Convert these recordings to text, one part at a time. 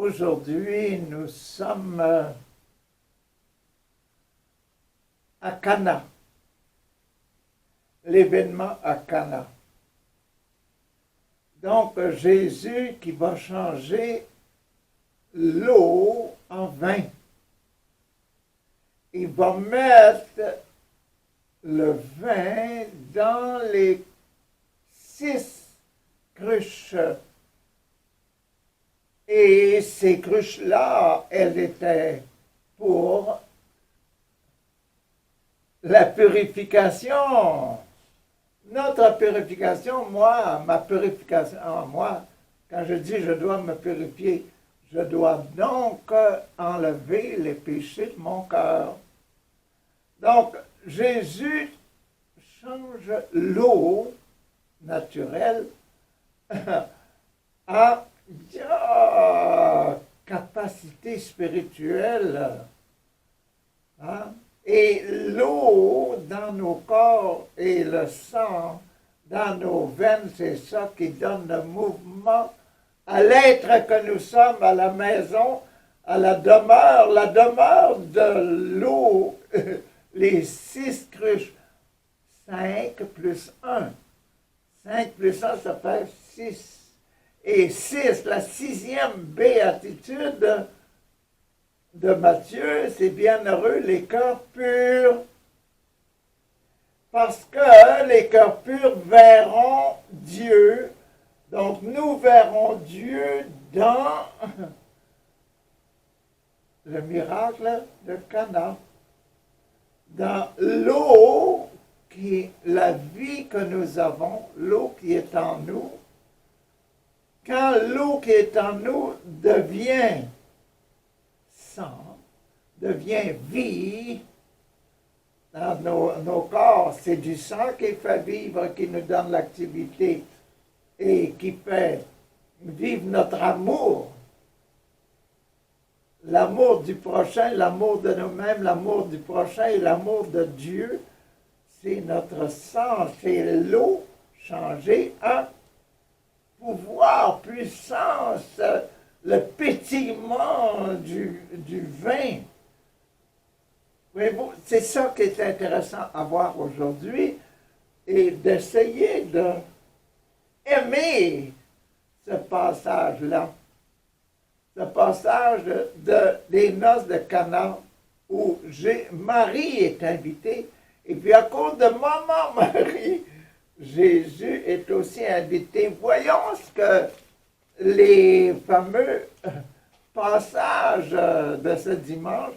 Aujourd'hui, nous sommes à Cana, l'événement à Cana. Donc, Jésus qui va changer l'eau en vin. Il va mettre le vin dans les 6 cruches. Et ces cruches-là, elles étaient pour la purification. Notre purification, ma purification, moi, quand je dis je dois me purifier, je dois donc enlever les péchés de mon cœur. Donc, Jésus change l'eau naturelle en capacité spirituelle. Hein? Et l'eau dans nos corps et le sang dans nos veines, c'est ça qui donne le mouvement à l'être que nous sommes, à la maison, à la demeure de l'eau, les 6 cruches. 5 plus 1. 5 plus 1, ça fait 6. Et 6, la 6e béatitude de Matthieu, c'est bienheureux les cœurs purs. Parce que les cœurs purs verront Dieu. Donc nous verrons Dieu dans le miracle de Cana. Dans l'eau qui est la vie que nous avons, l'eau qui est en nous. Quand l'eau qui est en nous devient sang, devient vie dans nos corps, c'est du sang qui fait vivre, qui nous donne l'activité et qui fait vivre notre amour. L'amour du prochain, l'amour de nous-mêmes, l'amour du prochain et l'amour de Dieu, c'est notre sang, c'est l'eau changée en pouvoir, puissance, le pétillement du vin. C'est ça qui est intéressant à voir aujourd'hui et d'essayer d'aimer ce passage-là. Ce passage des noces de Cana où Marie est invitée et puis à cause de maman Marie, Jésus est aussi invité. Voyons ce que les fameux passages de ce dimanche,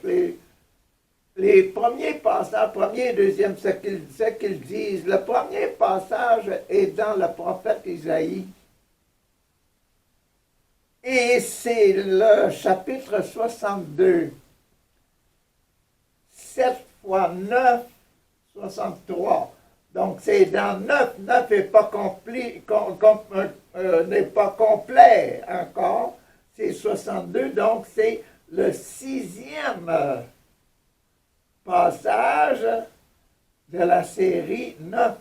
les premiers passages, premier et deuxième, ce qu'ils disent. Le premier passage est dans le prophète Isaïe. Et c'est le chapitre 62. 7 fois 9, 63. Donc, c'est dans 9. 9 n'est pas, n'est pas complet encore. C'est 62. Donc, c'est le 6e passage de la série 9.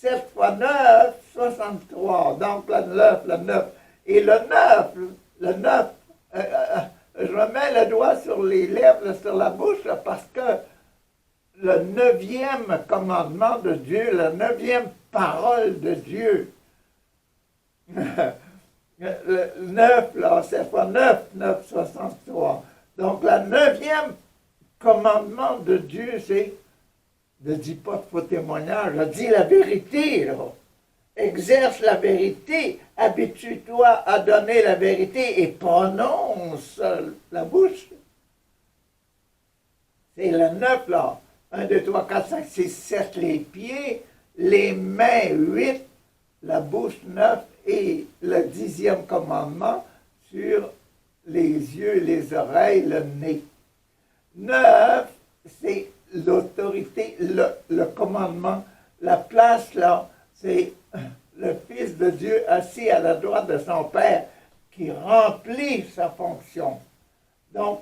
7 fois 9, 63. Donc, le 9. Et le 9, je me mets le doigt sur les lèvres, sur la bouche, parce que le 9e commandement de Dieu, la 9e parole de Dieu. Le 9, là, c'est fois 9, 9, 63. Donc, le 9e commandement de Dieu, c'est ne dis pas de faux témoignages, dis la vérité, là. Exerce la vérité, habitue-toi à donner la vérité et prononce la bouche. C'est le 9, là. 1, 2, 3, 4, 5, 6, 7, les pieds, les mains, 8, la bouche, 9, et le 10e commandement sur les yeux, les oreilles, le nez. 9, c'est l'autorité, le commandement. La place, là, c'est le Fils de Dieu assis à la droite de son Père qui remplit sa fonction. Donc,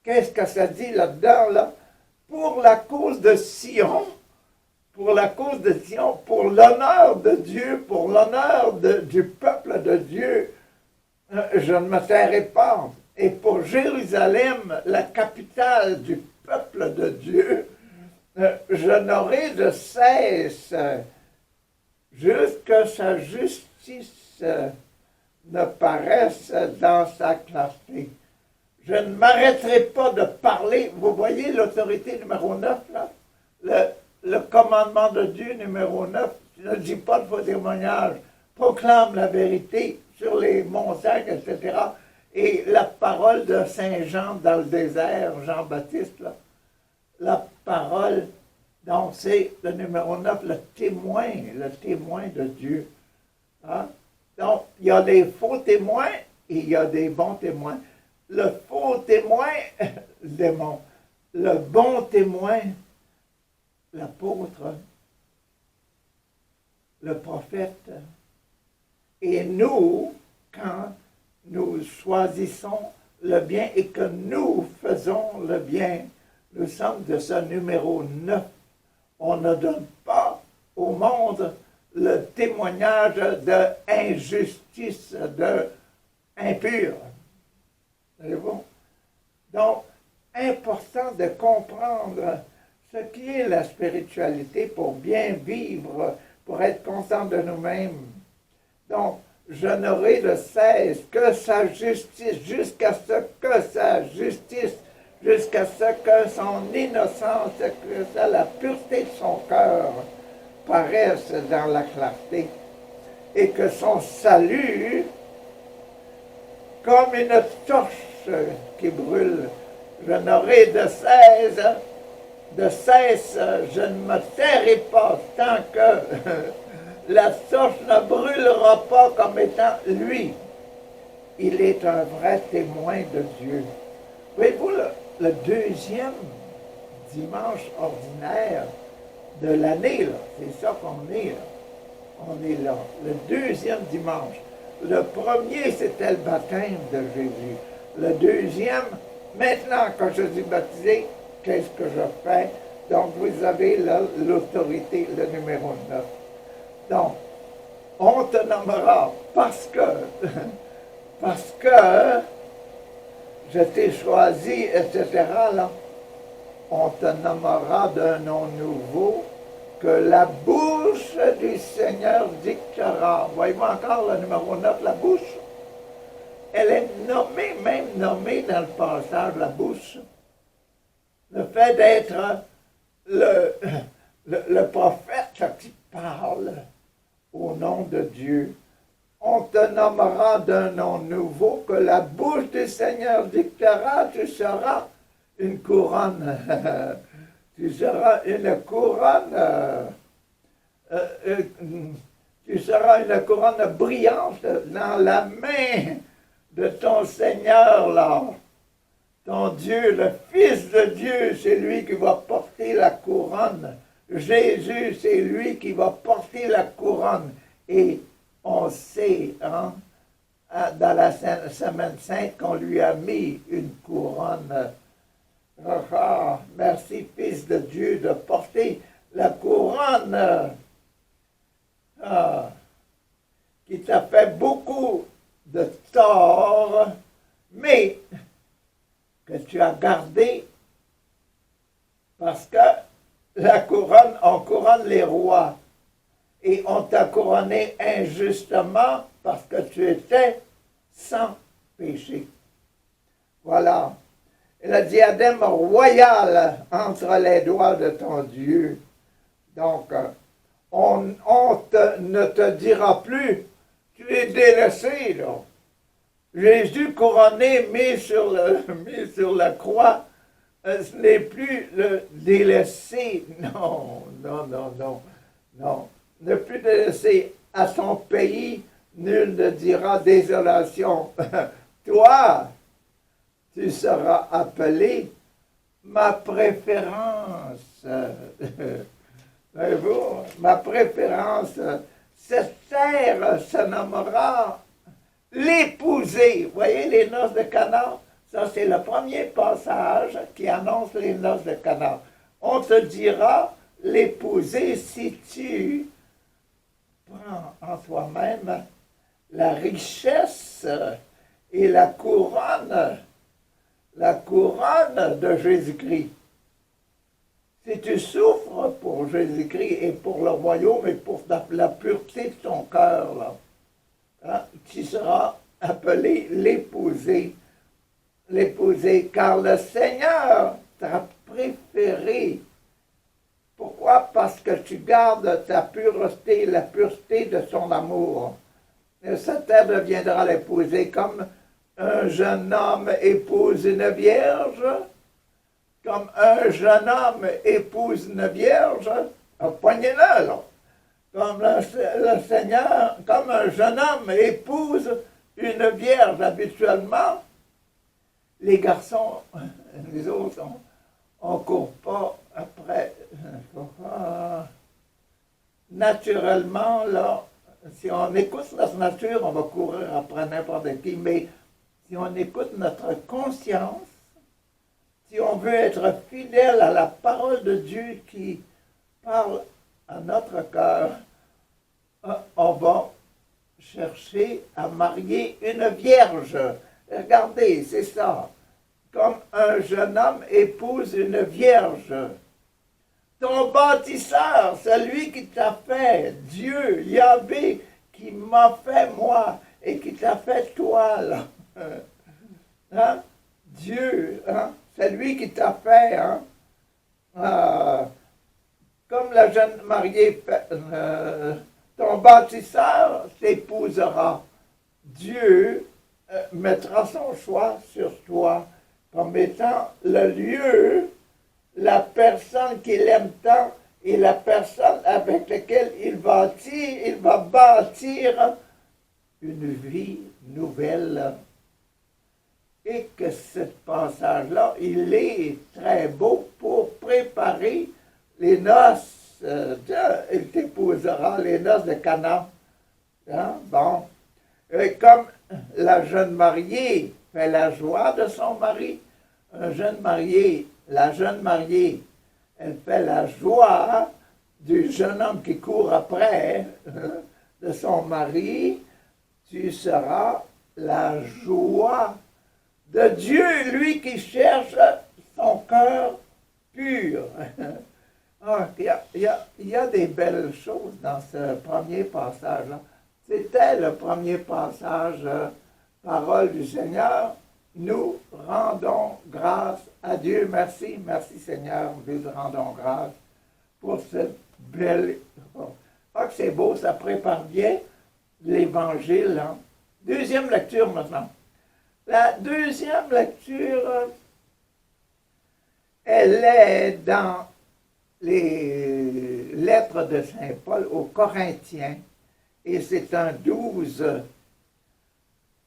qu'est-ce que ça dit là-dedans, là? Pour la cause de Sion, pour l'honneur de Dieu, pour l'honneur du peuple de Dieu, je ne me tairai pas. Et pour Jérusalem, la capitale du peuple de Dieu, je n'aurai de cesse jusque sa justice ne paraisse dans sa clarté. Je ne m'arrêterai pas de parler. Vous voyez l'autorité numéro 9, là? Le commandement de Dieu numéro 9, ne dit pas de faux témoignages, proclame la vérité sur les montagnes, etc. Et la parole de Saint Jean dans le désert, Jean-Baptiste, là, la parole, donc c'est le numéro 9, le témoin de Dieu. Hein? Donc, il y a des faux témoins et il y a des bons témoins. Le faux témoin, le démon. Le bon témoin, l'apôtre, le prophète. Et nous, quand nous choisissons le bien et que nous faisons le bien, nous sommes de ce numéro 9. On ne donne pas au monde le témoignage d'injustice, d'impur. Voyez-vous? Donc, important de comprendre ce qui est la spiritualité pour bien vivre, pour être conscient de nous-mêmes. Donc, je n'aurai de cesse que sa justice, jusqu'à ce que sa justice, jusqu'à ce que son innocence, que la pureté de son cœur paraisse dans la clarté, et que son salut, comme une torche qui brûle, je n'aurai de cesse, je ne me tairai pas tant que la torche ne brûlera pas comme étant lui. Il est un vrai témoin de Dieu. Voyez-vous, le deuxième dimanche ordinaire de l'année, c'est ça qu'on est là. On est là. Le deuxième dimanche. Le premier, c'était le baptême de Jésus. Le deuxième, maintenant, quand je suis baptisé, qu'est-ce que je fais? Donc, vous avez l'autorité, le numéro 9. Donc, on te nommera parce que je t'ai choisi, etc. Là, on te nommera d'un nom nouveau que la bouche du Seigneur dictera. Voyez-vous encore le numéro 9, la bouche? Elle est nommée, même nommée dans le passage, la bouche. Le fait d'être le prophète qui parle au nom de Dieu. On te nommera d'un nom nouveau que la bouche du Seigneur dictera, tu seras une couronne. Tu seras une couronne. Tu seras une couronne brillante dans la main de ton Seigneur, là. Ton Dieu, le Fils de Dieu, c'est lui qui va porter la couronne. Jésus, c'est lui qui va porter la couronne. Et on sait, hein, dans la Semaine Sainte, qu'on lui a mis une couronne. Merci, Fils de Dieu, de porter la couronne qui t'a fait beaucoup de tort, mais que tu as gardé parce que la couronne, on couronne les rois. Et on t'a couronné injustement parce que tu étais sans péché. Voilà. Et le diadème royal entre les doigts de ton Dieu. Donc, on ne te dira plus, tu es délaissé, là. Jésus couronné, mis sur la croix, ce n'est plus le délaissé. Non, non, non, non, non. Ne plus délaissé à son pays, nul ne dira désolation. Toi, tu seras appelé ma préférence. Voyez-vous, ma préférence, cette terre se nommera l'épousée. Vous voyez les noces de Cana? Ça, c'est le premier passage qui annonce les noces de Cana. On te dira l'épousée si tu prends en toi-même la richesse et la couronne de Jésus-Christ. Si tu souffres pour Jésus-Christ et pour le royaume et pour la pureté de ton cœur, là, hein, tu seras appelé l'épouser, car le Seigneur t'a préféré. Pourquoi? Parce que tu gardes ta pureté, la pureté de son amour. Et cette terre deviendra l'épouser comme un jeune homme épouse une vierge, comme un jeune homme épouse une vierge, poignez-le là. Comme le Seigneur, comme un jeune homme épouse une vierge habituellement, les garçons, les autres, on ne court pas après. Naturellement, là, si on écoute notre nature, on va courir après n'importe qui, mais si on écoute notre conscience, si on veut être fidèle à la parole de Dieu qui parle à notre cœur, on va chercher à marier une vierge. Regardez, c'est ça. Comme un jeune homme épouse une vierge. Ton bâtisseur, celui qui t'a fait, Dieu, Yahvé, qui m'a fait moi et qui t'a fait toi, là. Hein? Dieu, hein? C'est lui qui t'a fait, hein? Comme la jeune mariée, ton bâtisseur t'épousera. Dieu mettra son choix sur toi comme étant le lieu, la personne qu'il aime tant et la personne avec laquelle il va bâtir une vie nouvelle. Et que ce passage-là, il est très beau pour préparer les noces. Il t'épousera les noces de Cana. Hein? Bon. Et comme la jeune mariée fait la joie de son mari, la jeune mariée, elle fait la joie du jeune homme qui court après de son mari, tu seras la joie de Dieu, lui qui cherche son cœur pur. Il y a des belles choses dans ce premier passage-là. C'était le premier passage, parole du Seigneur. Nous rendons grâce à Dieu. Merci, merci Seigneur, nous rendons grâce pour cette belle... Ah, que c'est beau, ça prépare bien l'Évangile. Hein? Deuxième lecture maintenant. La deuxième lecture, elle est dans les lettres de Saint Paul aux Corinthiens, et c'est un 12,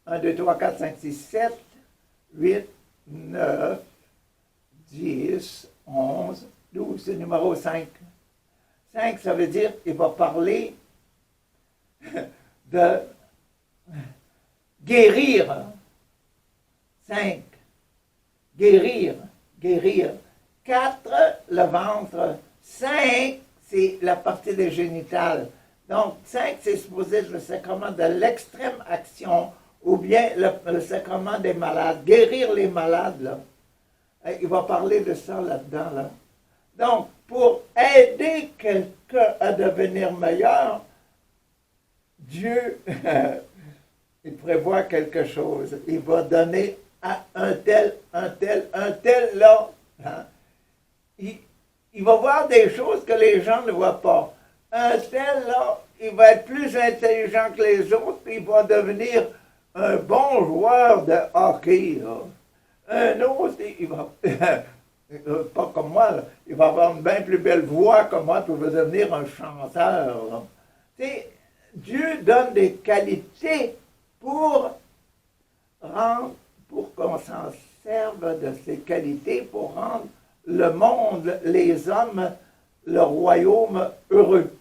1, 2, 3, 4, 5, 6, 7, 8, 9, 10, 11, 12, c'est numéro 5. 5, ça veut dire qu'il va parler de guérir. 5, guérir. 4, le ventre. 5, c'est la partie des génitales. Donc, 5, c'est supposé être le sacrement de l'extrême action ou bien le sacrement des malades. Guérir les malades, là. Il va parler de ça là-dedans, là. Donc, pour aider quelqu'un à devenir meilleur, Dieu, il prévoit quelque chose. Il va donner à un tel, là. Hein? Il va voir des choses que les gens ne voient pas. Un tel, là, il va être plus intelligent que les autres, puis il va devenir un bon joueur de hockey. Là. Un autre, il va, pas comme moi, là, il va avoir une bien plus belle voix que moi, puis il va devenir un chanteur. Dieu donne des qualités pour qu'on s'en serve de ces qualités, pour rendre le monde, les hommes, le royaume heureux.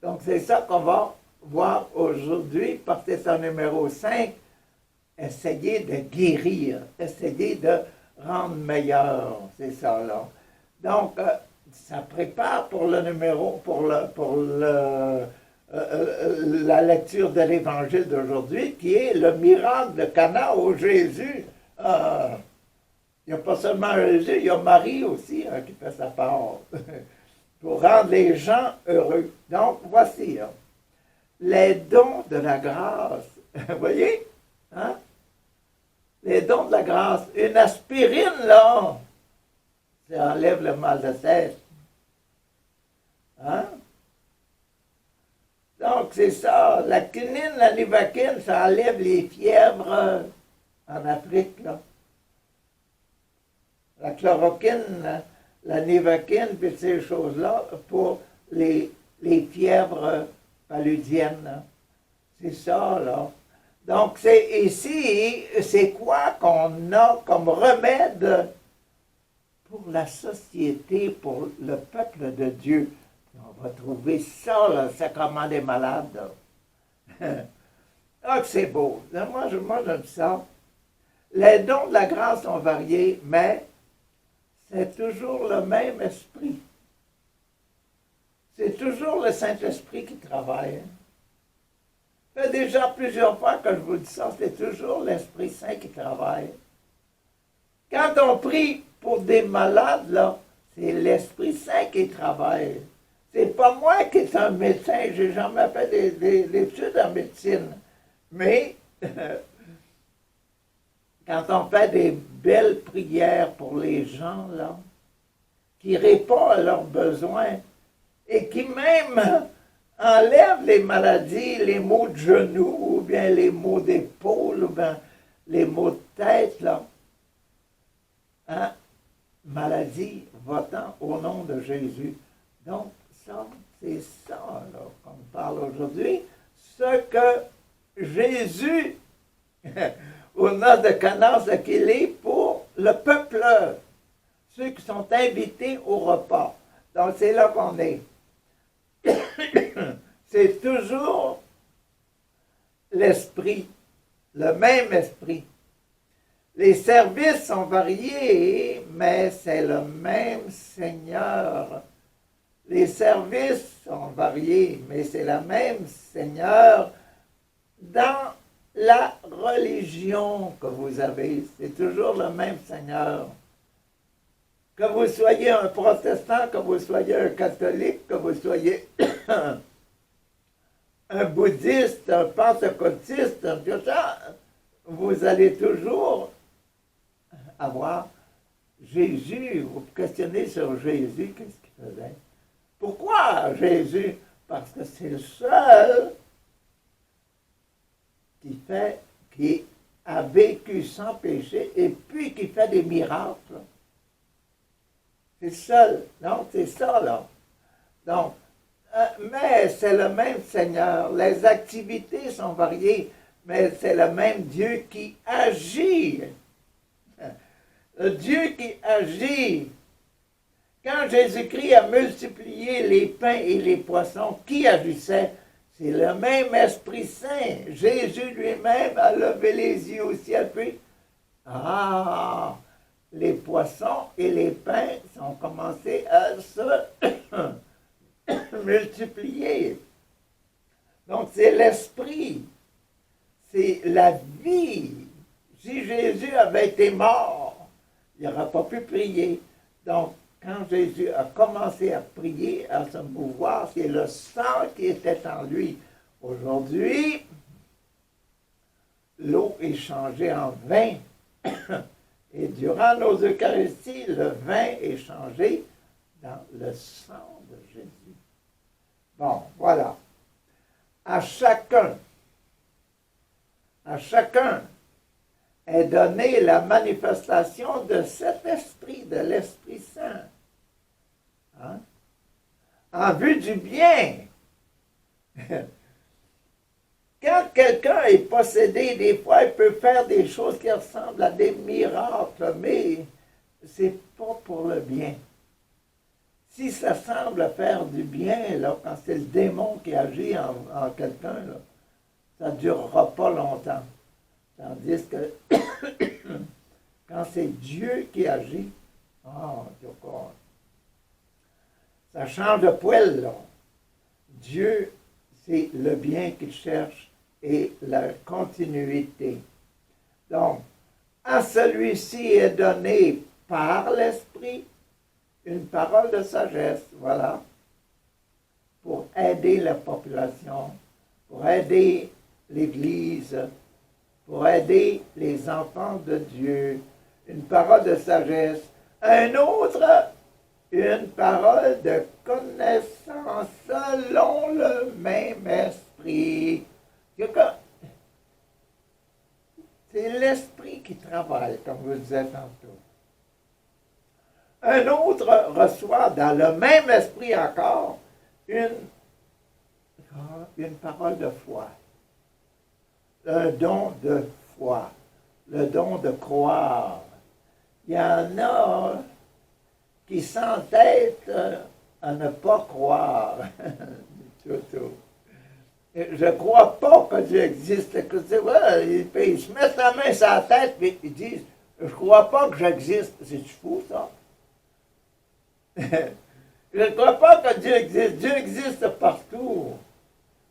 Donc, c'est ça qu'on va voir aujourd'hui, parce que c'est un numéro 5, essayer de guérir, essayer de rendre meilleur, c'est ça, là. Donc, ça prépare pour le numéro, pour le la lecture de l'Évangile d'aujourd'hui, qui est le miracle de Cana où Jésus, il n'y a pas seulement Jésus, il y a Marie aussi qui fait sa part, pour rendre les gens heureux. Donc, voici les dons de la grâce. Vous voyez? Hein? Les dons de la grâce. Une aspirine, là, ça enlève le mal de tête. Hein? Donc, c'est ça. La quinine, la nivaquine, ça enlève les fièvres en Afrique, là. La chloroquine, la nivaquine, puis ces choses-là, pour les fièvres paludiennes. Là. C'est ça, là. Donc, c'est ici, c'est quoi qu'on a comme remède pour la société, pour le peuple de Dieu? On va trouver ça, le sacrement des malades. Ah, que c'est beau. Moi, j'aime ça. Les dons de la grâce sont variés, mais c'est toujours le même esprit. C'est toujours le Saint-Esprit qui travaille. Ça fait déjà plusieurs fois que je vous dis ça, c'est toujours l'Esprit Saint qui travaille. Quand on prie pour des malades, là, c'est l'Esprit Saint qui travaille. C'est pas moi qui suis un médecin, j'ai jamais fait des études en médecine. Mais quand on fait des belles prières pour les gens, là, qui répondent à leurs besoins et qui même enlèvent les maladies, les maux de genoux, ou bien les maux d'épaule, ou bien les maux de tête, là. Hein? Maladie votant au nom de Jésus. Donc, ça, c'est ça, là, qu'on parle aujourd'hui. Ce que Jésus, au nom de Cana, ce qu'il est pour le peuple, ceux qui sont invités au repas. Donc, c'est là qu'on est. C'est toujours l'esprit, le même esprit. Les services sont variés, mais c'est le même Seigneur. Les services sont variés, mais c'est le même Seigneur dans la religion que vous avez. C'est toujours le même Seigneur. Que vous soyez un protestant, que vous soyez un catholique, que vous soyez un bouddhiste, un pentecôtiste, vous allez toujours avoir Jésus, vous questionnez sur Jésus, qu'est-ce qu'il faisait? Pourquoi Jésus? Parce que c'est le seul qui a vécu sans péché et puis qui fait des miracles. C'est le seul. Donc, c'est ça, là. Donc, mais c'est le même Seigneur. Les activités sont variées, mais c'est le même Dieu qui agit. Le Dieu qui agit. Quand Jésus-Christ a multiplié les pains et les poissons, qui agissait? C'est le même Esprit Saint. Jésus lui-même a levé les yeux au ciel, puis, les poissons et les pains ont commencé à se multiplier. Donc, c'est l'Esprit. C'est la vie. Si Jésus avait été mort, il n'aurait pas pu prier. Donc, quand Jésus a commencé à prier, à se mouvoir, c'est le sang qui était en lui. Aujourd'hui, l'eau est changée en vin. Et durant nos Eucharisties, le vin est changé dans le sang de Jésus. Bon, voilà. À chacun est donnée la manifestation de cet esprit, de l'Esprit Saint. Hein? En vue du bien. Quand quelqu'un est possédé, des fois, il peut faire des choses qui ressemblent à des miracles, mais c'est pas pour le bien. Si ça semble faire du bien, là, quand c'est le démon qui agit en quelqu'un, là, ça ne durera pas longtemps. Tandis que quand c'est Dieu qui agit, ça change de poil, là. Dieu, c'est le bien qu'il cherche et la continuité. Donc, à celui-ci est donné par l'Esprit une parole de sagesse, voilà, pour aider la population, pour aider l'Église, pour aider les enfants de Dieu, une parole de sagesse. Un autre, une parole de connaissance selon le même esprit. C'est l'esprit qui travaille, comme vous le disiez tantôt. Un autre reçoit dans le même esprit encore une parole de foi, un don de foi, le don de croire. Il y en a qui s'entêtent à ne pas croire. Je ne crois pas que Dieu existe. Que c'est vrai, ils se mettent la main sur la tête et ils disent je ne crois pas que j'existe. C'est fou, ça? Je ne crois pas que Dieu existe. Dieu existe partout.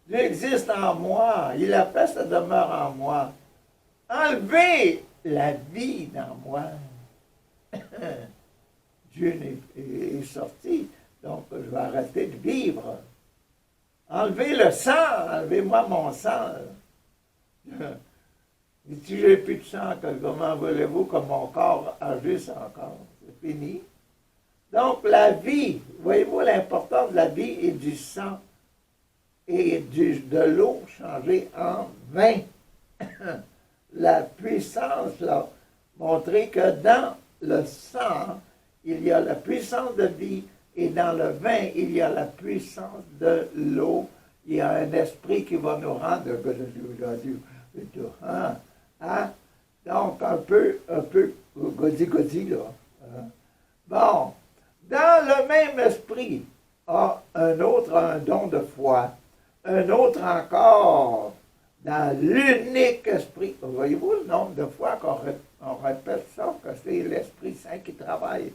Dieu existe en moi. Il a fait sa demeure en moi. Enlevez la vie dans moi. Dieu est sorti, donc je vais arrêter de vivre. Enlevez le sang, enlevez-moi mon sang. Et si j'ai plus de sang, comment voulez-vous que mon corps agisse encore? C'est fini. Donc la vie, voyez-vous l'importance de la vie et du sang et de l'eau changée en vin. La puissance, là, montrer que dans le sang, il y a la puissance de vie et dans le vin, il y a la puissance de l'eau. Il y a un esprit qui va nous rendre donc un peu godi, là. Bon, dans le même esprit, un autre a un don de foi, un autre encore dans l'unique esprit. Voyez-vous le nombre de fois qu'on répète ça, que c'est l'Esprit Saint qui travaille.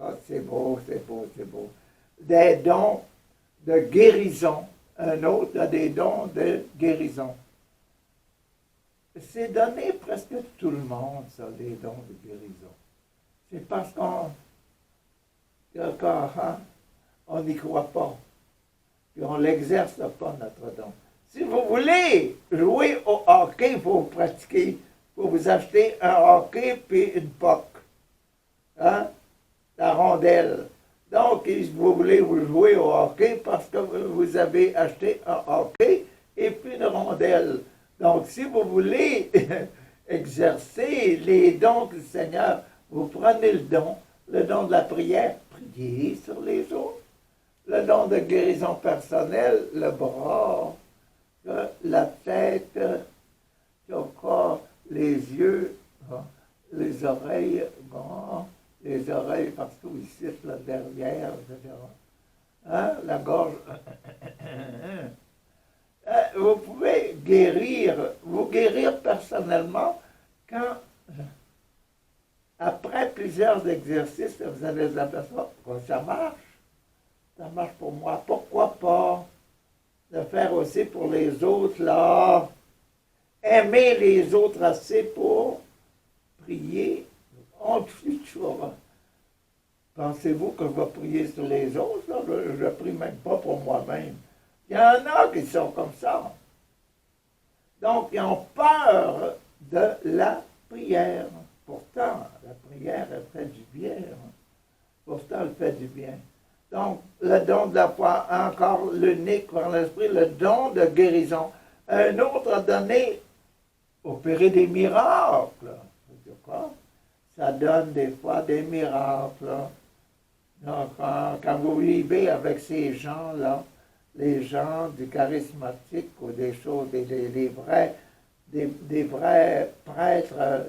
Ah, c'est beau, c'est beau, c'est beau. Des dons de guérison. Un autre a des dons de guérison. C'est donné presque à tout le monde, ça, des dons de guérison. C'est parce on n'y croit pas. Puis on ne l'exerce pas, notre don. Si vous voulez jouer au hockey, il faut pratiquer. Il faut vous acheter un hockey puis une puck. Hein? La rondelle. Donc, si vous voulez vous jouer au hockey parce que vous avez acheté un hockey et puis une rondelle. Donc, si vous voulez exercer les dons du Seigneur, vous prenez le don de la prière, priez sur les autres, le don de guérison personnelle, le bras, la tête, le corps, les yeux, les oreilles, les oreilles partout ici, là, derrière, etc. Hein? La gorge. Vous pouvez vous guérir personnellement quand, après plusieurs exercices, vous allez vous apercevoir que ça marche. Ça marche pour moi. Pourquoi pas le faire aussi pour les autres, là? Aimer les autres assez pour prier. On prie toujours. Pensez-vous que je vais prier sur les autres? Là? Je ne prie même pas pour moi-même. Il y en a qui sont comme ça. Donc, ils ont peur de la prière. Pourtant, la prière, elle fait du bien. Pourtant, elle fait du bien. Donc, le don de la foi, encore l'unique par l'esprit, le don de guérison. Un autre a donné, opérer des miracles. Ça donne des fois des miracles. Donc, quand vous vivez avec ces gens-là, les gens du charismatique ou des choses, des vrais prêtres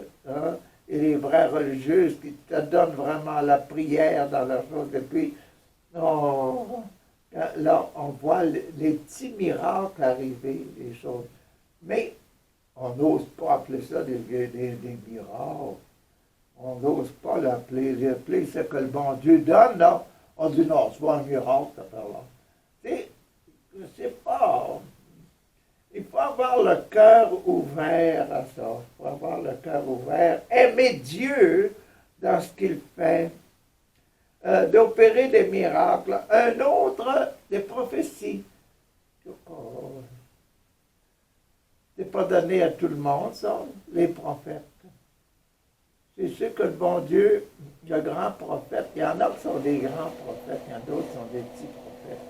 et les vrais religieuses qui te donnent vraiment la prière dans la chose. Et puis, là, on voit les petits miracles arriver, les choses. Mais on n'ose pas appeler ça des miracles. On n'ose pas l'appeler. Ce que le bon Dieu donne, là. On dit non, c'est pas un miracle, ça fait là. C'est pas. avoir le cœur ouvert à ça. Il faut avoir le cœur ouvert. Aimer Dieu dans ce qu'il fait. D'opérer des miracles. Un autre, des prophéties. C'est pas donné à tout le monde, ça, les prophètes. C'est sûr que le bon Dieu, le grand prophète, il y en a qui sont des grands prophètes, il y en a d'autres qui sont des petits prophètes.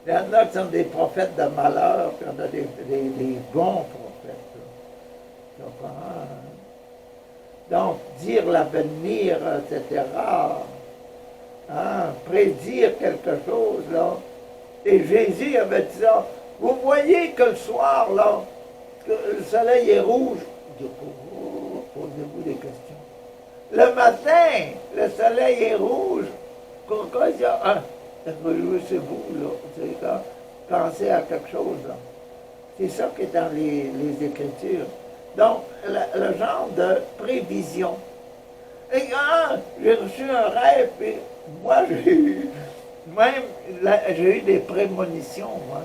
Il y en a qui sont des prophètes de malheur, puis il y en a des bons prophètes. Donc, dire l'avenir, etc., hein, prédire quelque chose, là. Et Jésus avait dit ça. Vous voyez que le soir, là, que le soleil est rouge. Posez-vous des questions. Le matin, le soleil est rouge. Pourquoi il y a c'est vous, là. C'est ça. Pensez à quelque chose, là. C'est ça qui est dans les Écritures. Donc, le genre de prévision. Et j'ai reçu un rêve, et moi, j'ai eu des prémonitions, moi.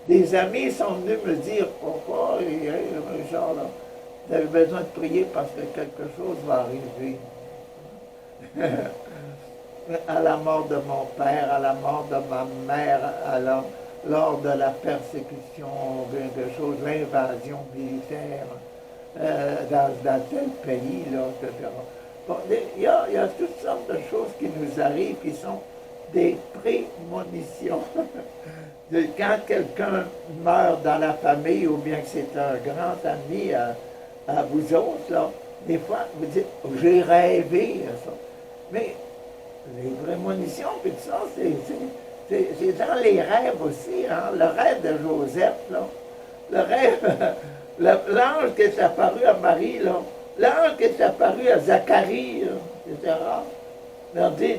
Des amis sont venus me dire, pourquoi, Richard, là, vous avez besoin de prier parce que quelque chose va arriver. À la mort de mon père, à la mort de ma mère, lors de la persécution, quelque chose, l'invasion militaire dans tel pays, là, etc. Bon, il y a toutes sortes de choses qui nous arrivent qui sont des prémonitions. Quand quelqu'un meurt dans la famille ou bien que c'est un grand ami à vous autres, là, des fois, vous dites, j'ai rêvé à ça. Mais les prémonitions, puis tout ça, c'est dans les rêves aussi, hein? Le rêve de Joseph, là. Le rêve, l'ange qui est apparu à Marie, là. L'ange qui est apparu à Zacharie, etc. leur dit,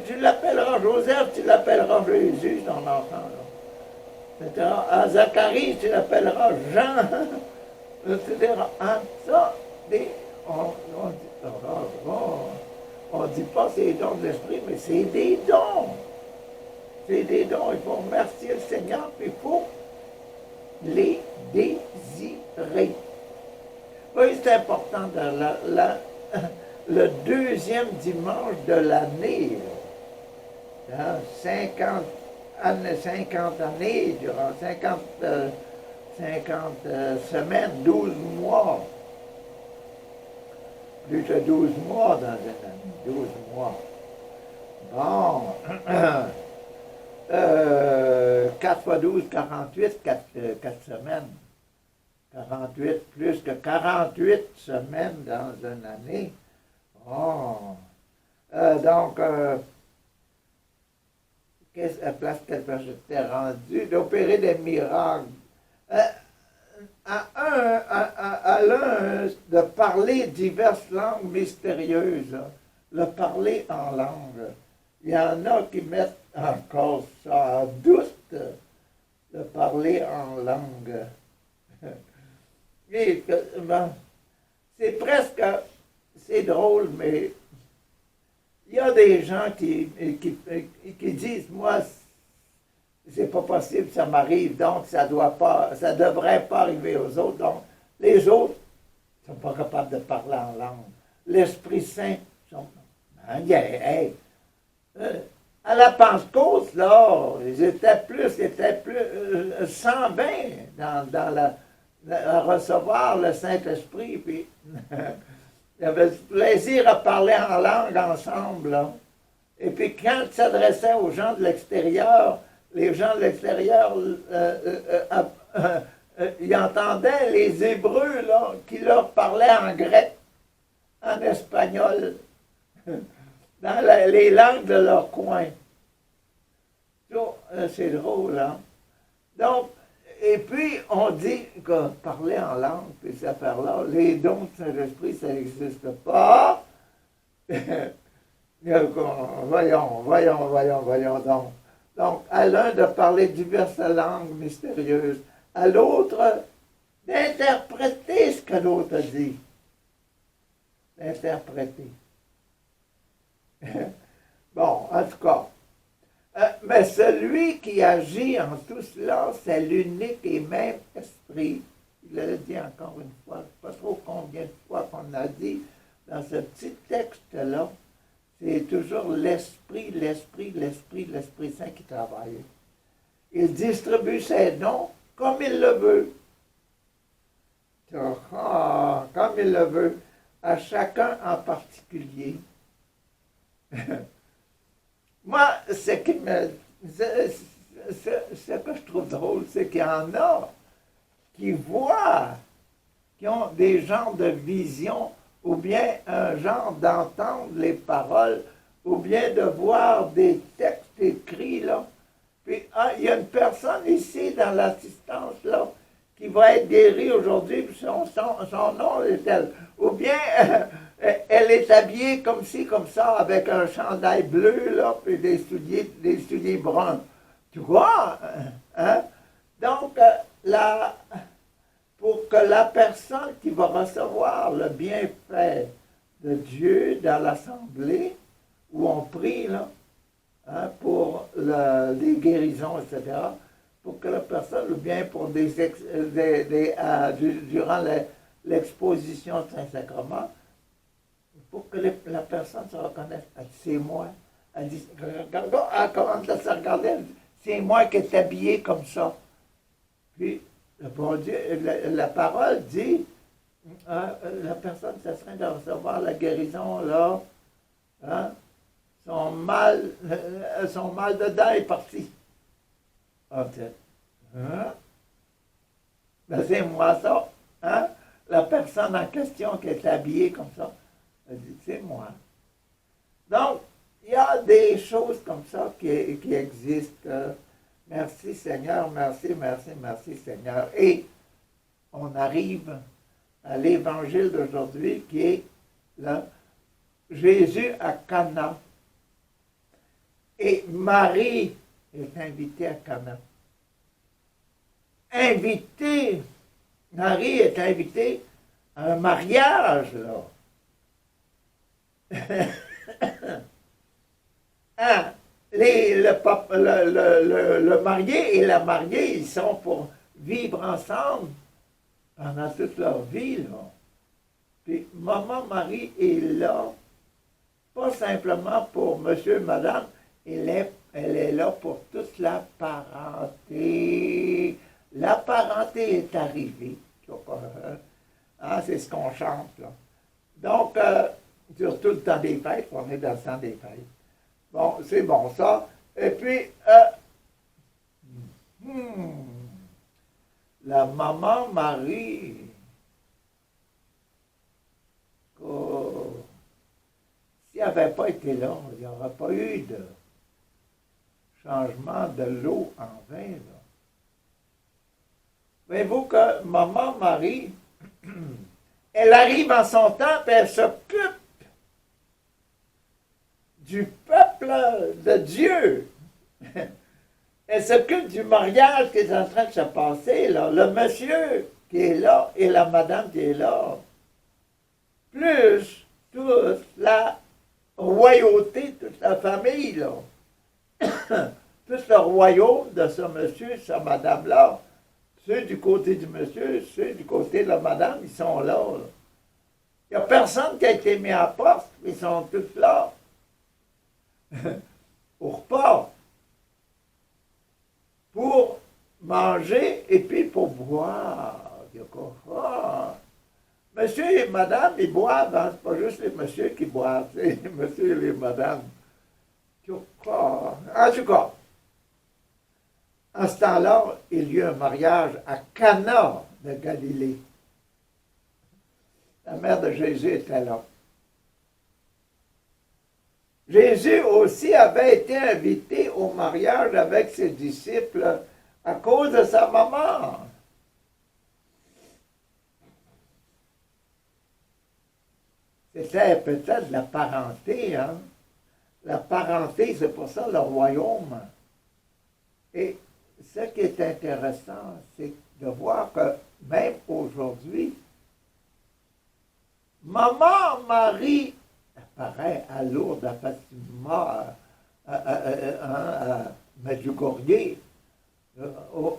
tu l'appelleras Joseph, tu l'appelleras Jésus, ton enfant. Etc. À Zacharie, tu l'appelleras Jean, etc. Hein? Ça, on ne dit pas c'est des dons de l'esprit, mais c'est des dons. C'est des dons. Il faut remercier le Seigneur, puis il faut les désirer. Oui, c'est important dans le deuxième dimanche de l'année, hein, 50 années, durant 50 semaines, 12 mois. Plus de 12 mois dans une année, 12 mois. Bon, 4 fois 12, 48, 4 semaines. 48, plus que 48 semaines dans une année. Oh. Donc, à place que j'étais rendu, d'opérer des miracles. À l'un, de parler diverses langues mystérieuses, le parler en langue. Il y en a qui mettent encore ça en doute, de parler en langue. Et, ben, c'est presque, c'est drôle, mais il y a des gens qui disent, moi, c'est pas possible, ça m'arrive, donc ça devrait pas arriver aux autres. Donc, les autres ne sont pas capables de parler en langue. L'Esprit Saint, à la Pentecôte, là, ils étaient plus 120 à recevoir le Saint-Esprit, puis il y avait du plaisir à parler en langue ensemble, là. Et puis quand ils s'adressaient aux gens de l'extérieur, les gens de l'extérieur, ils entendaient les Hébreux, là, qui leur parlaient en grec, en espagnol, dans les langues de leur coin. C'est drôle, hein? Donc, et puis, on dit que parler en langue, puis cette affaire-là, les dons de Saint-Esprit, ça n'existe pas. Voyons donc. Donc, à l'un de parler diverses langues mystérieuses, à l'autre d'interpréter ce que l'autre dit. D'interpréter. Bon, en tout cas, Mais celui qui agit en tout cela, c'est l'unique et même esprit. Je le dis encore une fois, je ne sais pas trop combien de fois qu'on a dit dans ce petit texte-là, c'est toujours l'Esprit, l'Esprit, l'Esprit, l'Esprit Saint qui travaille. Il distribue ses dons comme il le veut. Comme il le veut, à chacun en particulier. Moi, ce que je trouve drôle, c'est qu'il y en a qui voient, qui ont des genres de visions, ou bien un genre d'entendre les paroles, ou bien de voir des textes écrits, là. Puis, il y a une personne ici dans l'assistance, là, qui va être guérie aujourd'hui, puis son nom est tel. Ou bien, elle est habillée comme ci, comme ça, avec un chandail bleu, là, puis des souliers bruns. Tu vois? Hein? Donc, pour que la personne qui va recevoir le bienfait de Dieu dans l'assemblée, où on prie, là, hein, pour les guérisons, etc., pour que la personne, ou bien pour durant l'exposition de Saint-Sacrement, pour que la personne se reconnaisse. Elle dit, c'est moi. Elle dit, regarde, elle commence à se regarder, elle dit, c'est moi qui est habillé comme ça. Puis, le bon Dieu, la parole dit, la personne, ça serait de recevoir la guérison, là, hein, son mal dedans est parti. Ah, hein? Ben, c'est moi ça. Hein? La personne en question qui est habillée comme ça, elle dit, c'est moi. Donc, il y a des choses comme ça qui existent. Merci Seigneur, merci, merci, merci Seigneur. Et on arrive à l'évangile d'aujourd'hui qui est là, Jésus à Cana. Et Marie est invitée à Cana. Marie est invitée à un mariage, là. Hein? Le marié et la mariée, ils sont pour vivre ensemble pendant toute leur vie, là. Puis Maman Marie est là, pas simplement pour monsieur et madame, elle est là pour toute la parenté. La parenté est arrivée. Hein, c'est ce qu'on chante, là. Donc, surtout le temps des fêtes, on est dans le temps des fêtes. Bon, c'est bon ça. Et puis, la maman Marie, si elle n'avait pas été là, il n'y aurait pas eu de changement de l'eau en vin, là. Voyez-vous que maman Marie, elle arrive en son temps, et elle s'occupe du peuple de Dieu. Elle s'occupe du mariage qui est en train de se passer, là. Le monsieur qui est là et la madame qui est là. Plus toute la royauté, toute la famille, là. Tout le royaume de ce monsieur, cette madame-là. Ceux du côté du monsieur, ceux du côté de la madame, ils sont là. Il n'y a personne qui a été mis à poste, ils sont tous là. Au repas. Pour manger et puis pour boire. Monsieur et madame, ils boivent, hein? C'est pas juste les messieurs qui boivent, c'est les messieurs et les madames. En tout cas, à ce temps-là, il y eut un mariage à Cana de Galilée. La mère de Jésus était là. Jésus aussi avait été invité au mariage avec ses disciples à cause de sa maman. C'était peut-être la parenté, hein? La parenté, c'est pour ça le royaume. Et ce qui est intéressant, c'est de voir que même aujourd'hui, Maman Marie apparaît à Lourdes, à Fatima, à Medjugorje,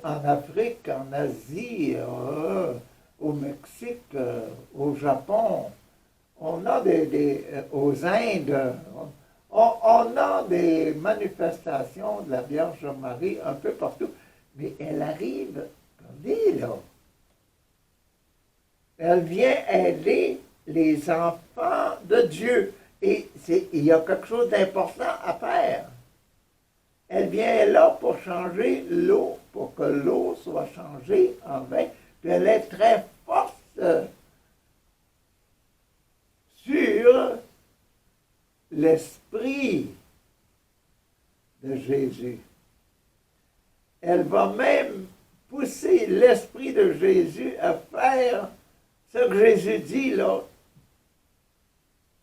en Afrique, en Asie, au Mexique, au Japon. On a aux Indes, on a des manifestations de la Vierge Marie un peu partout, mais elle arrive, regardez là, elle vient aider les enfants de Dieu. Et il y a quelque chose d'important à faire. Elle vient là pour changer l'eau, pour que l'eau soit changée en vin. Puis elle est très forte sur l'esprit de Jésus. Elle va même pousser l'esprit de Jésus à faire ce que Jésus dit là.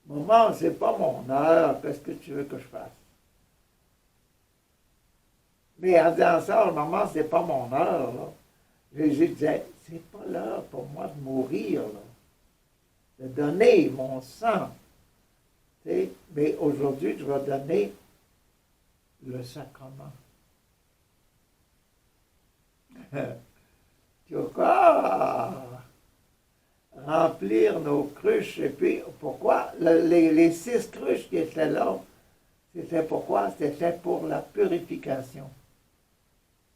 Maman, c'est pas mon heure, qu'est-ce que tu veux que je fasse? Mais en disant ça, maman, c'est pas mon heure, là. Jésus disait, c'est pas l'heure pour moi de mourir, là, de donner mon sang. T'sais, mais aujourd'hui, je vais donner le sacrement. Tu vois, remplir nos cruches. Et puis, pourquoi? Les 6 cruches qui étaient là, c'était pourquoi? C'était pour la purification.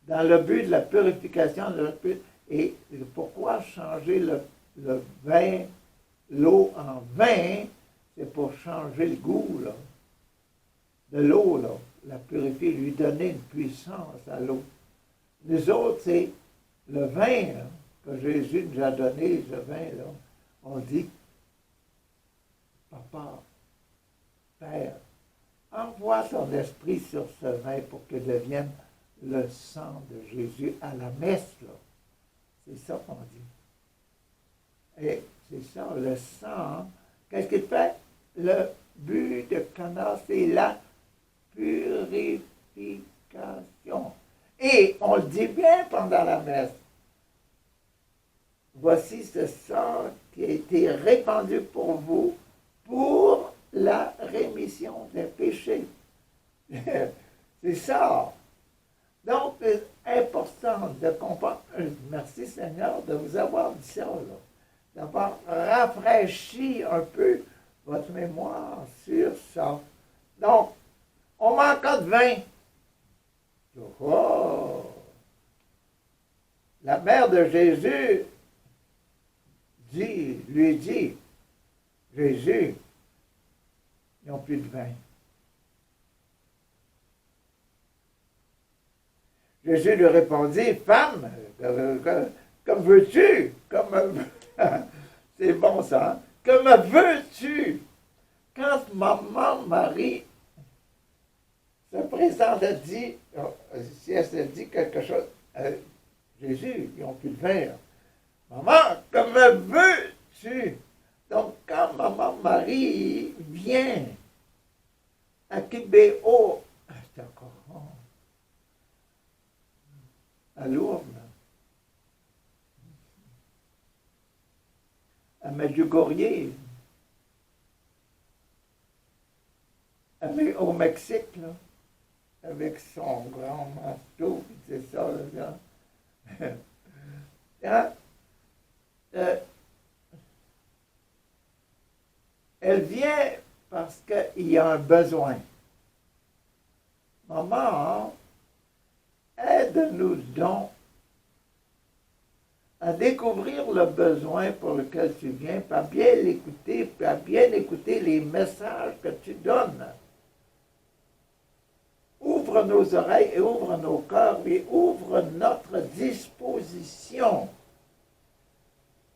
Dans le but de la purification, et pourquoi changer le vin, l'eau en vin? C'est pour changer le goût là, de l'eau, là, la purifier, lui donner une puissance à l'eau. Nous autres, c'est le vin là, que Jésus nous a donné, ce vin-là. On dit, Papa, Père, envoie ton esprit sur ce vin pour qu'il devienne le sang de Jésus à la messe, là. C'est ça qu'on dit. Et c'est ça, le sang. Qu'est-ce qu'il fait? Le but de Cana, c'est la purification. Et on le dit bien pendant la messe. Voici ce sang qui a été répandu pour vous pour la rémission des péchés. C'est ça. Donc, c'est important de comprendre. Merci Seigneur de vous avoir dit ça, là. D'avoir rafraîchi un peu votre mémoire sur ça. Donc, on manque de vin. Oh! La mère de Jésus lui dit, Jésus, ils n'ont plus de vin. Jésus lui répondit, femme, comme veux-tu? C'est bon ça, hein? Comme veux-tu? Quand maman Marie se présente, elle dit, si elle se dit quelque chose, Jésus, ils n'ont plus de vin. Maman, comme veux-tu? Donc, quand maman Marie vient à Kibéo, c'est encore à Lourdes, à Medjugorje, au Mexique, là, avec son grand manteau, c'est ça, là. Hein? Elle vient parce qu'il y a un besoin. Maman, aide-nous donc à découvrir le besoin pour lequel tu viens, puis à bien l'écouter, puis à bien écouter les messages que tu donnes. Ouvre nos oreilles et ouvre nos cœurs et ouvre notre disposition.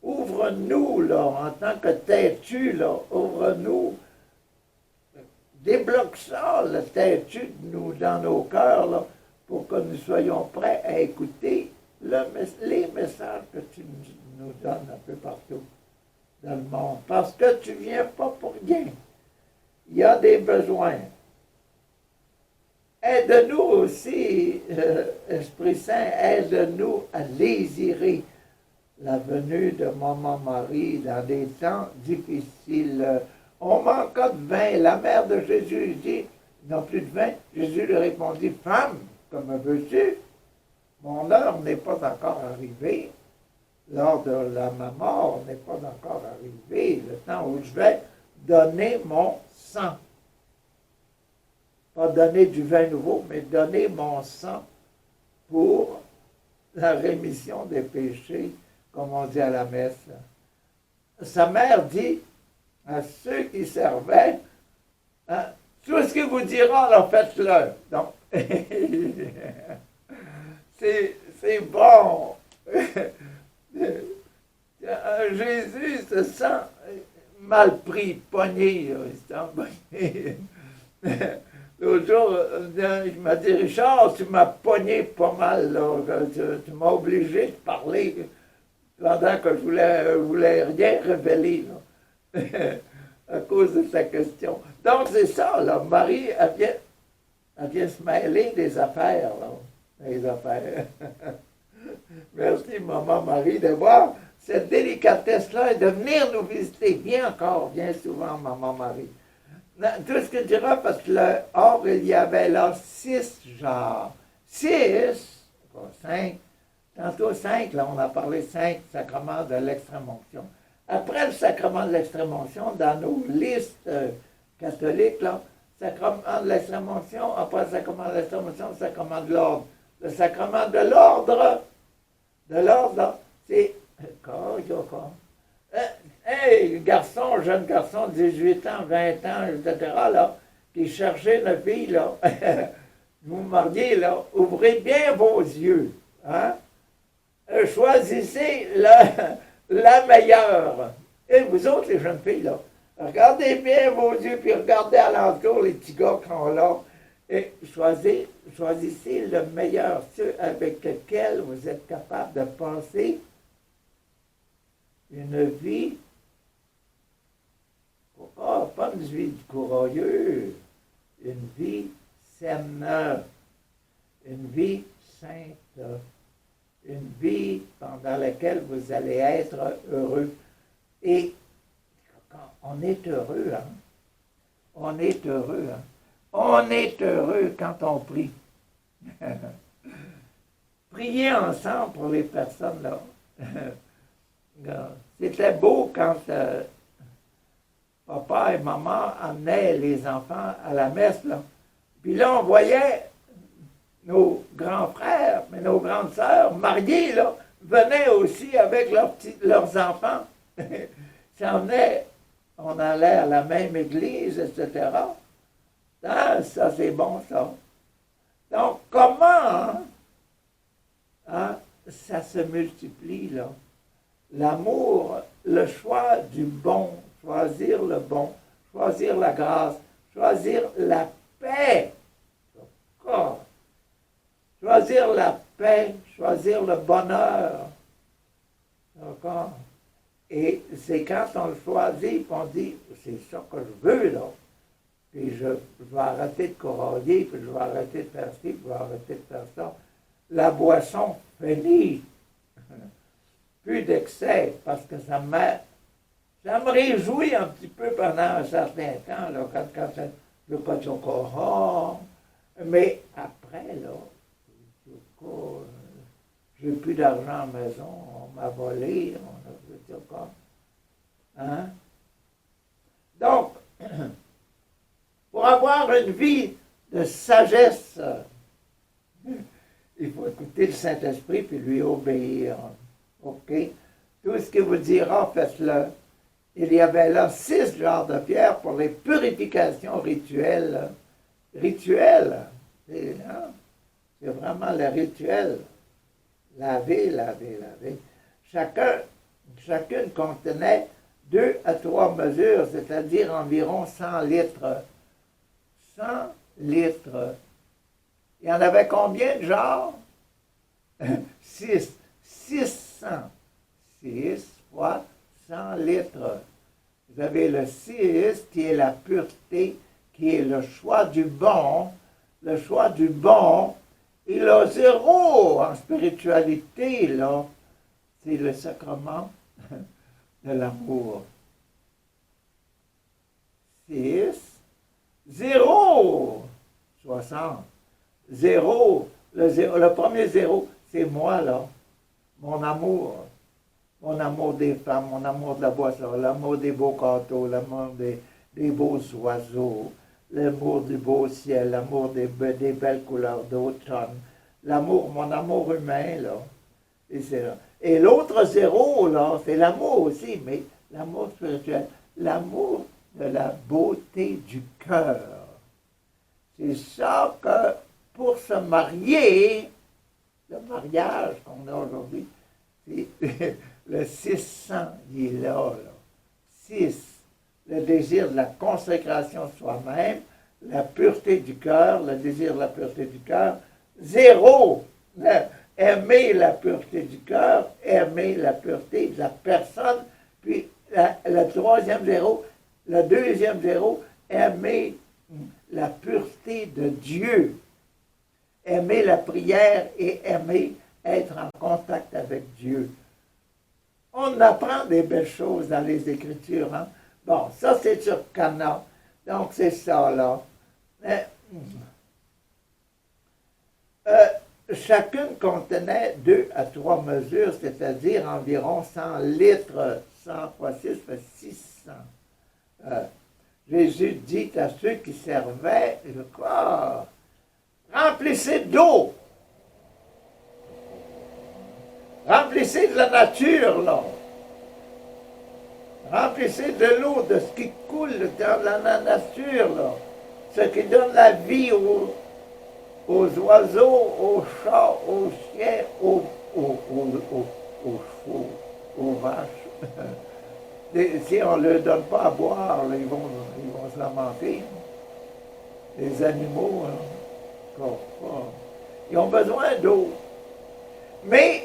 Ouvre-nous, là, en tant que têtu, là, ouvre-nous. Débloque ça, le têtu, dans nos cœurs, là, pour que nous soyons prêts à écouter les messages que tu nous donnes un peu partout dans le monde. Parce que tu ne viens pas pour rien. Il y a des besoins. Aide-nous aussi, Esprit Saint, aide-nous à désirer la venue de Maman Marie dans des temps difficiles. On manque de vin. La mère de Jésus dit, ils n'ont plus de vin. Jésus lui répondit, femme, comme veux-tu, mon heure n'est pas encore arrivée. L'heure de ma mort n'est pas encore arrivé, le temps où je vais donner mon sang. Pas donner du vin nouveau, mais donner mon sang pour la rémission des péchés, comme on dit à la messe. Sa mère dit à ceux qui servaient, hein, tout ce que vous dira, alors faites-le. Donc, c'est bon. Jésus se sent mal pris, pogné. Il se sent pogné. L'autre jour, il m'a dit, Richard, tu m'as pogné pas mal, là. Tu m'as obligé de parler pendant que je voulais rien révéler, là, à cause de sa question. Donc, c'est ça, là. Marie, elle vient se mêler des affaires, là. Des affaires. Merci, maman Marie, de voir cette délicatesse-là et de venir nous visiter. Viens encore, viens souvent, maman Marie. Tout ce que je dirais, parce que or, il y avait là 6 genres. 6, pas 5, tantôt 5, là, on a parlé 5 sacrements de l'extrême-onction. Après le sacrement de l'extrême-onction, dans nos listes catholiques, là, sacrement de l'extrême-onction, après le sacrement de l'extrême-onction, le sacrement de l'ordre. Le sacrement de l'ordre, là, c'est hey, garçon, jeune garçon, 18 ans, 20 ans, etc., là, qui cherchait une fille, là, vous vous mariez, là, ouvrez bien vos yeux, hein? Choisissez la meilleure. Et vous autres, les jeunes filles, là, regardez bien vos yeux, puis regardez à l'entour les petits gars qui sont là, et choisissez le meilleur, ceux avec lesquels vous êtes capable de passer une vie, pas une vie de courageux, une vie saine, une vie sainte, une vie pendant laquelle vous allez être heureux. Et quand on est heureux, hein, on est heureux, hein. On est heureux quand on prie. Priez ensemble pour les personnes là. C'était beau quand papa et maman amenaient les enfants à la messe, là. Puis là, on voyait nos grands frères, mais nos grandes sœurs mariées, là, venaient aussi avec leurs enfants. On allait à la même église, etc. Ah, ça, c'est bon, ça. Donc, comment ça se multiplie, là? L'amour, le choix du bon, choisir le bon, choisir la grâce, choisir la paix. Encore. Choisir la paix, choisir le bonheur. Encore. Et c'est quand on le choisit qu'on dit, c'est ça que je veux, là. Puis je vais arrêter de corroder, puis je vais arrêter de faire ci, puis je vais arrêter de faire ça. La boisson finie. Plus d'excès, parce que ça me réjouit un petit peu pendant un certain temps, là, quand le cochocoron. Mais après, là, j'ai plus d'argent à la maison, on m'a volé, on a fait ça. Hein? Donc, pour avoir une vie de sagesse, il faut écouter le Saint-Esprit puis lui obéir. OK? Tout ce qu'il vous dira, faites-le. Il y avait là 6 genres de pierres pour les purifications rituelles. Rituelles, c'est vraiment le rituel. Laver, laver, laver. Chacune contenait 2 à 3 mesures, c'est-à-dire environ 100 litres. 100 litres. Il y en avait combien de genres? 6. 600. 6 fois 100 litres. Vous avez le 6 qui est la pureté, qui est le choix du bon. Le choix du bon. Et le 0 en spiritualité, là, c'est le sacrement de l'amour. 6, 0, 60. Zéro, le premier zéro, c'est moi, là. Mon amour. Mon amour des femmes, mon amour de la boisson, l'amour des beaux gâteaux, l'amour des beaux oiseaux, l'amour du beau ciel, l'amour des belles couleurs d'automne, l'amour, mon amour humain, là. Et l'autre zéro, là, c'est l'amour aussi, mais l'amour spirituel, l'amour de la beauté du cœur. C'est ça que, pour se marier, le mariage qu'on a aujourd'hui, c'est le 600, il est là. 6, le désir de la consécration de soi-même, la pureté du cœur, le désir de la pureté du cœur. 0, aimer la pureté du cœur, aimer la pureté de la personne. Puis le troisième 0, le deuxième 0, aimer la pureté de Dieu. Aimer la prière et aimer être en contact avec Dieu. On apprend des belles choses dans les Écritures. Hein? Bon, ça c'est sur Cana. Donc c'est ça là. Chacune contenait 2 à 3 mesures, c'est-à-dire environ 100 litres. 100 fois 6 fait 600. Jésus dit à ceux qui servaient, quoi? Remplissez d'eau. Remplissez de la nature, là. Remplissez de l'eau, de ce qui coule dans la nature, là. Ce qui donne la vie aux oiseaux, aux chats, aux chiens, aux chevaux, aux vaches. Si on ne leur donne pas à boire, là, ils vont se lamenter. Les animaux, hein, ils ont besoin d'eau. Mais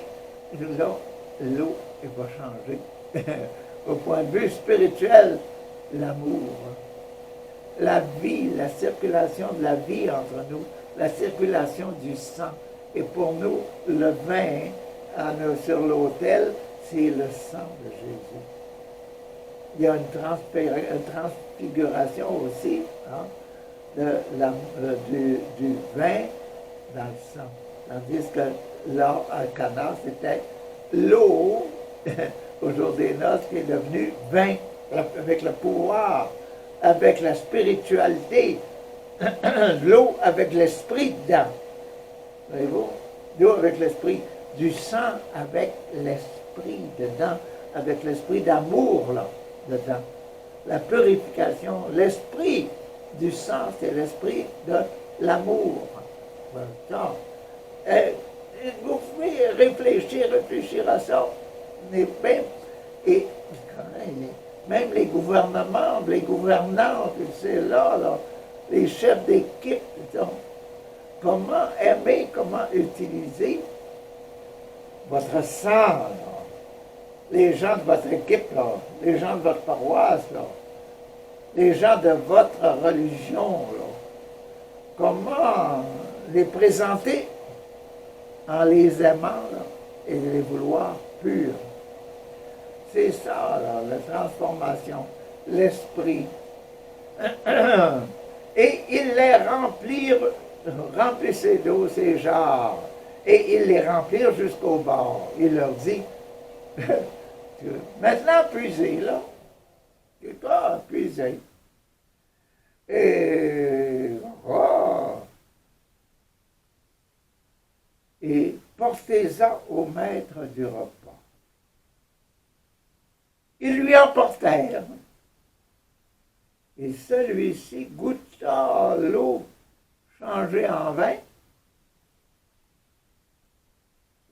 là, l'eau va changer. Au point de vue spirituel, l'amour, la vie, la circulation de la vie entre nous, la circulation du sang. Et pour nous, le vin sur l'autel, c'est le sang de Jésus. Il y a une transfiguration aussi hein, du vin dans le sang. Tandis que là, à Cana, c'était l'eau au jour des noces qui est devenue vin, avec le pouvoir, avec la spiritualité, l'eau avec l'esprit dedans. Voyez-vous? L'eau avec l'esprit, du sang avec l'esprit dedans, avec l'esprit d'amour là, dedans. La purification, l'esprit du sang, c'est l'esprit de l'amour. Vous pouvez réfléchir à ça. Et même les gouvernements, les gouvernants, c'est là, les chefs d'équipe, comment aimer, comment utiliser votre sang, là. Les gens de votre équipe, là, les gens de votre paroisse, là, les gens de votre religion, là, comment les présenter en les aimant là, et les vouloir purs. C'est ça, là, la transformation, l'esprit. Et ils les remplissent d'eau ces jarres, et ils les remplirent jusqu'au bord. Il leur dit, maintenant puisez, là. C'est quoi, puisez? Et portez-en au maître du repas. Ils lui emportèrent. Et celui-ci goûta l'eau changée en vin.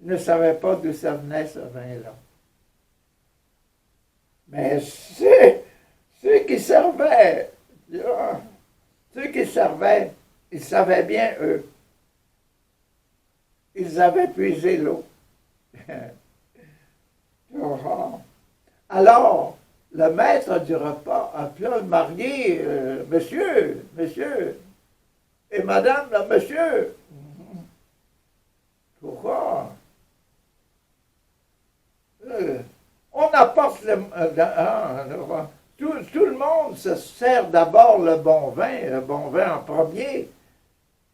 Il ne savait pas d'où ça venait, ce vin-là. Mais ceux qui servaient, ils savaient bien, eux. Ils avaient puisé l'eau. Alors, le maître du repas appela le marié, monsieur, et madame, monsieur. Pourquoi? On apporte tout le monde se sert d'abord le bon vin en premier.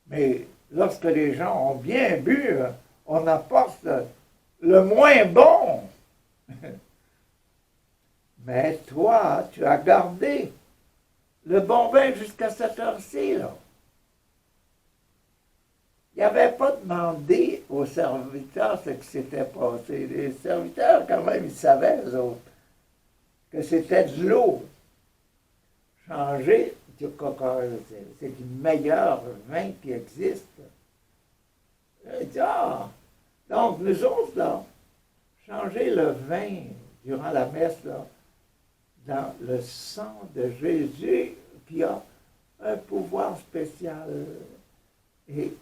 Mais lorsque les gens ont bien bu, on apporte le moins bon. Mais toi, tu as gardé le bon vin jusqu'à cette heure-ci, là. Il n'avait pas demandé aux serviteurs ce qui s'était passé. Les serviteurs, quand même, ils savaient, eux autres, que c'était de l'eau changée. C'est du meilleur vin qui existe. Il dit, ah, donc nous autres, là, changer le vin durant la messe, là, dans le sang de Jésus, qui a un pouvoir spécial. Et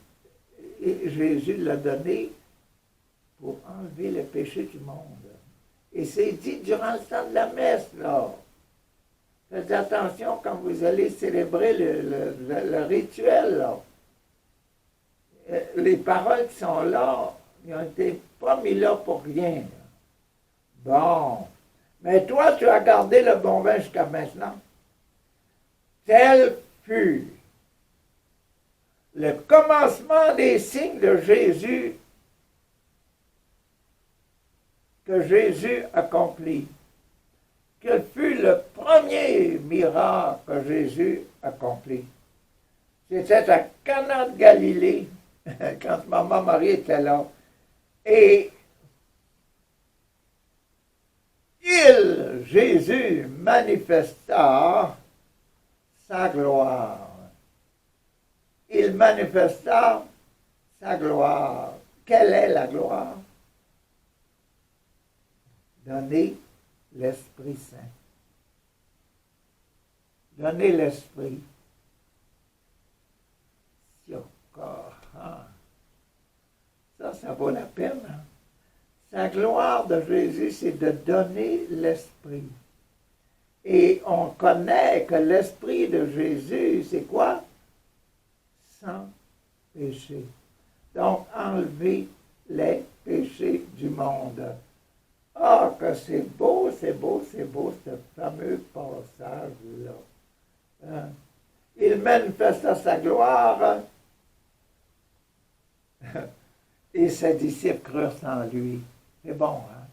Jésus l'a donné pour enlever le péché du monde. Et c'est dit durant le temps de la messe, là. Faites attention quand vous allez célébrer le rituel, là. Les paroles qui sont là, ils n'ont été pas mis là pour rien. Bon. Mais toi, tu as gardé le bon vin jusqu'à maintenant. Tel fut le commencement des signes de Jésus que Jésus accomplit. Quel fut le premier miracle que Jésus accomplit? C'était à Cana de Galilée, quand Maman Marie était là. Et Jésus manifesta sa gloire. Il manifesta sa gloire. Quelle est la gloire? Donner l'Esprit Saint. Donner l'Esprit. Ça vaut la peine. Hein? Sa gloire de Jésus, c'est de donner l'Esprit. Et on connaît que l'Esprit de Jésus, c'est quoi? Sans péché. Donc, enlever les péchés du monde. Ah, que c'est beau, ce fameux passage-là. Hein? Il manifesta sa gloire et ses disciples crurent en lui. C'est bon, hein?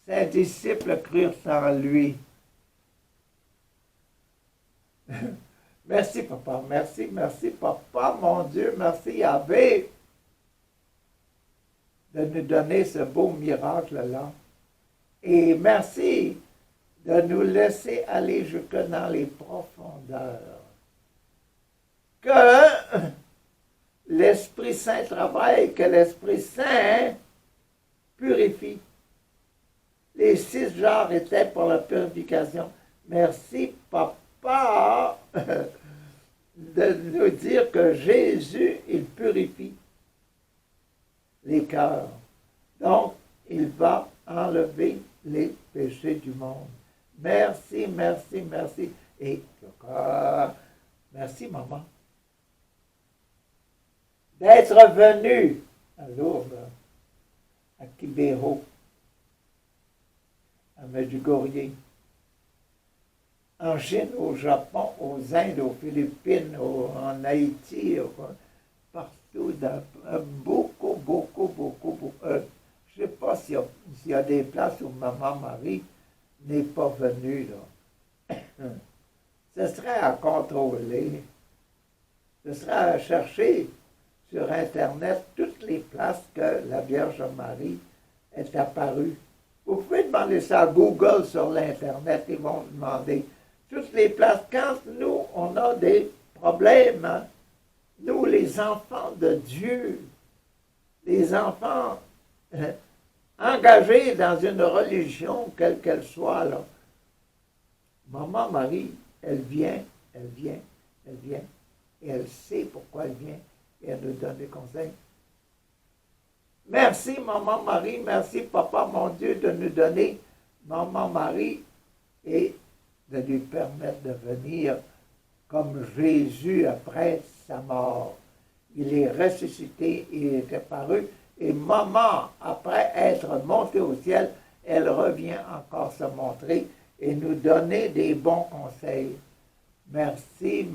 Ses disciples crurent en lui. Merci, papa. Merci, papa, mon Dieu. Merci, Yahvé, de nous donner ce beau miracle-là. Et merci de nous laisser aller jusque dans les profondeurs. Que l'Esprit Saint travaille, que l'Esprit Saint purifie. Les 6 genres étaient pour la purification. Merci, papa, de nous dire que Jésus, il purifie les cœurs. Donc, il va enlever les péchés du monde. Merci. Et merci, maman, d'être venue à Lourdes, à Kibéro, à Medjugorje, en Chine, au Japon, aux Indes, aux Philippines, en Haïti, partout, beaucoup. Je ne sais pas s'il y a des places où Maman Marie n'est pas venue, là. Ce serait à contrôler. Ce serait à chercher sur Internet toutes les places que la Vierge Marie est apparue. Vous pouvez demander ça à Google sur l'Internet, ils vont vous demander toutes les places. Quand nous, on a des problèmes, hein, nous, les enfants de Dieu, les enfants engagés dans une religion, quelle qu'elle soit, là, Maman Marie, elle vient, et elle sait pourquoi elle vient, et elle nous donne des conseils. Merci, Maman Marie, merci, Papa, mon Dieu, de nous donner Maman Marie et de lui permettre de venir comme Jésus après sa mort. Il est ressuscité, il est apparu, et Maman, après être montée au ciel, elle revient encore se montrer et nous donner des bons conseils. Merci.